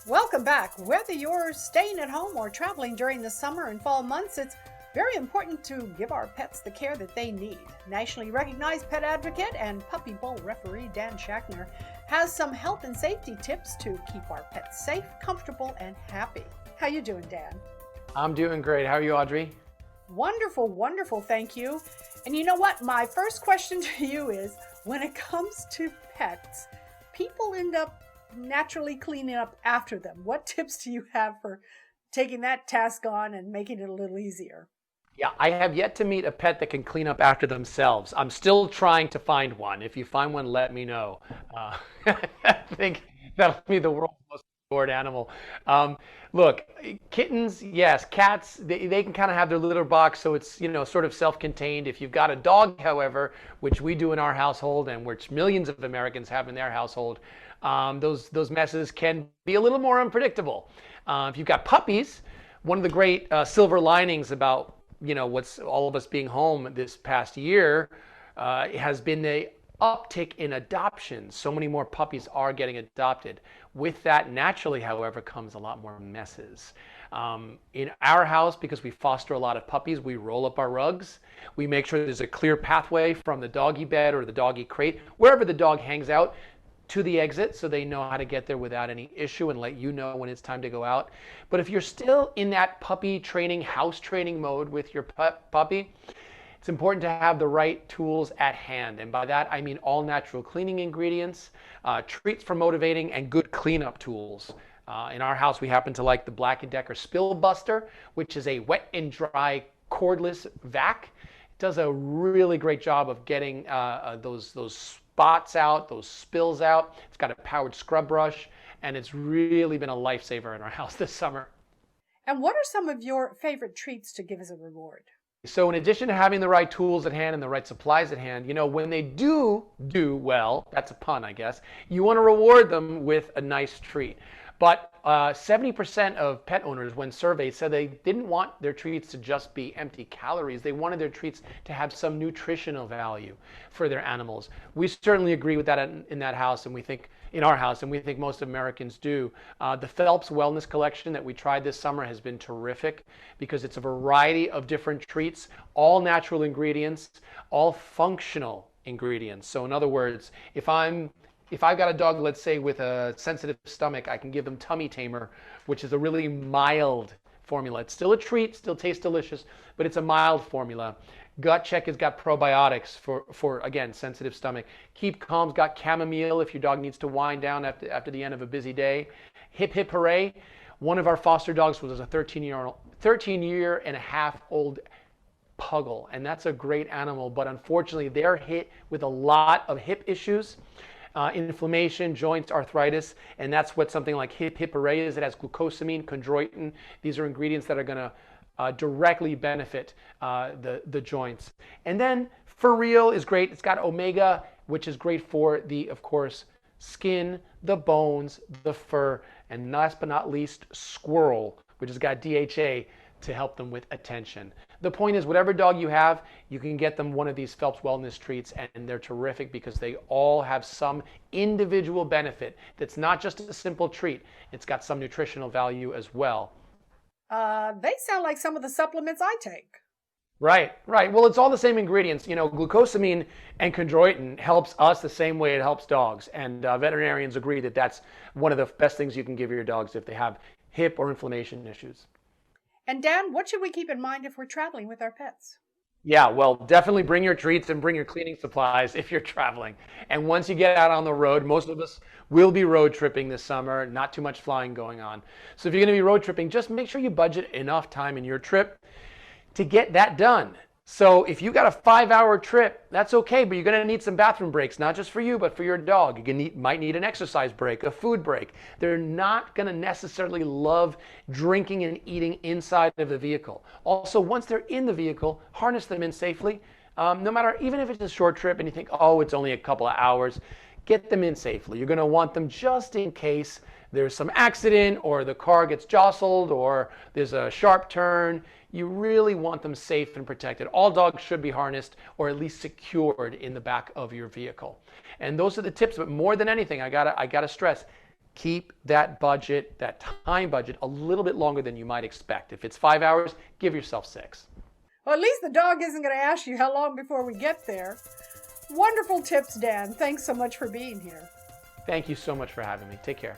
Welcome back. Whether you're staying at home or traveling during the summer and fall months, it's very important to give our pets the care that they need. Nationally recognized pet advocate and puppy bowl referee Dan Schachner has some health and safety tips to keep our pets safe, comfortable, and happy. How you doing, Dan? I'm doing great. How are you, Audrey? Wonderful, wonderful, thank you. And you know what? My first question to you is, when it comes to pets, people end up naturally cleaning up after them. What tips do you have for taking that task on and making it a little easier? Yeah, I have yet to meet a pet that can clean up after themselves. I'm still trying to find one. If you find one, let me know. I think that'll be the world's most adored animal. Look, kittens, yes. Cats, they can kind of have their litter box, so it's sort of self-contained. If you've got a dog, however, which we do in our household and which millions of Americans have in their household, those messes can be a little more unpredictable. If you've got puppies, one of the great silver linings about what's all of us being home this past year has been the uptick in adoptions. So many more puppies are getting adopted. With that, naturally, however, comes a lot more messes. In our house, because we foster a lot of puppies, we roll up our rugs. We make sure there's a clear pathway from the doggy bed or the doggy crate, wherever the dog hangs out, to the exit, so they know how to get there without any issue and let you know when it's time to go out. But if you're still in that puppy training, house training mode with your puppy, it's important to have the right tools at hand. And by that, I mean all natural cleaning ingredients, treats for motivating, and good cleanup tools. In our house, we happen to like the Black & Decker Spill Buster, which is a wet and dry cordless vac. It does a really great job of getting those spots out, those spills out. It's got a powered scrub brush, and it's really been a lifesaver in our house this summer. And what are some of your favorite treats to give as a reward? So in addition to having the right tools at hand and the right supplies at hand, when they do well, that's a pun, I guess, you want to reward them with a nice treat. But 70% of pet owners, when surveyed, said they didn't want their treats to just be empty calories. They wanted their treats to have some nutritional value for their animals. We certainly agree with that in that house, and we think in our house, and we think most Americans do. The Phelps Wellness Collection that we tried this summer has been terrific because it's a variety of different treats, all natural ingredients, all functional ingredients. So in other words, if I've got a dog, let's say, with a sensitive stomach, I can give them Tummy Tamer, which is a really mild formula. It's still a treat, still tastes delicious, but it's a mild formula. Gut Check has got probiotics for again, sensitive stomach. Keep Calm's got chamomile if your dog needs to wind down after the end of a busy day. Hip Hip Hooray. One of our foster dogs was a 13-year and a half old puggle, and that's a great animal, but unfortunately they're hit with a lot of hip issues. Inflammation, joints, arthritis, and that's what something like Hip Hip Hooray is. It has glucosamine, chondroitin. These are ingredients that are going to directly benefit the joints. And then For Real is great. It's got omega, which is great for the, of course, skin, the bones, the fur, and last but not least, Squirrel, which has got DHA to help them with attention. The point is, whatever dog you have, you can get them one of these Phelps Wellness treats, and they're terrific because they all have some individual benefit that's not just a simple treat. It's got some nutritional value as well. They sound like some of the supplements I take. Right. Well, it's all the same ingredients. Glucosamine and chondroitin helps us the same way it helps dogs, and veterinarians agree that that's one of the best things you can give your dogs if they have hip or inflammation issues. And Dan, what should we keep in mind if we're traveling with our pets? Yeah, well, definitely bring your treats and bring your cleaning supplies if you're traveling. And once you get out on the road, most of us will be road tripping this summer, not too much flying going on. So if you're going to be road tripping, just make sure you budget enough time in your trip to get that done. So if you got a 5-hour trip, that's okay, but you're going to need some bathroom breaks, not just for you, but for your dog. You might need an exercise break, a food break. They're not going to necessarily love drinking and eating inside of the vehicle. Also, once they're in the vehicle, harness them in safely. No matter, even if it's a short trip and you think, oh, it's only a couple of hours, get them in safely. You're going to want them just in case there's some accident or the car gets jostled or there's a sharp turn. You really want them safe and protected. All dogs should be harnessed or at least secured in the back of your vehicle. And those are the tips, but more than anything, I gotta stress, keep that budget, that time budget, a little bit longer than you might expect. If it's 5 hours, give yourself 6. Well, at least the dog isn't going to ask you how long before we get there. Wonderful tips, Dan. Thanks so much for being here. Thank you so much for having me. Take care.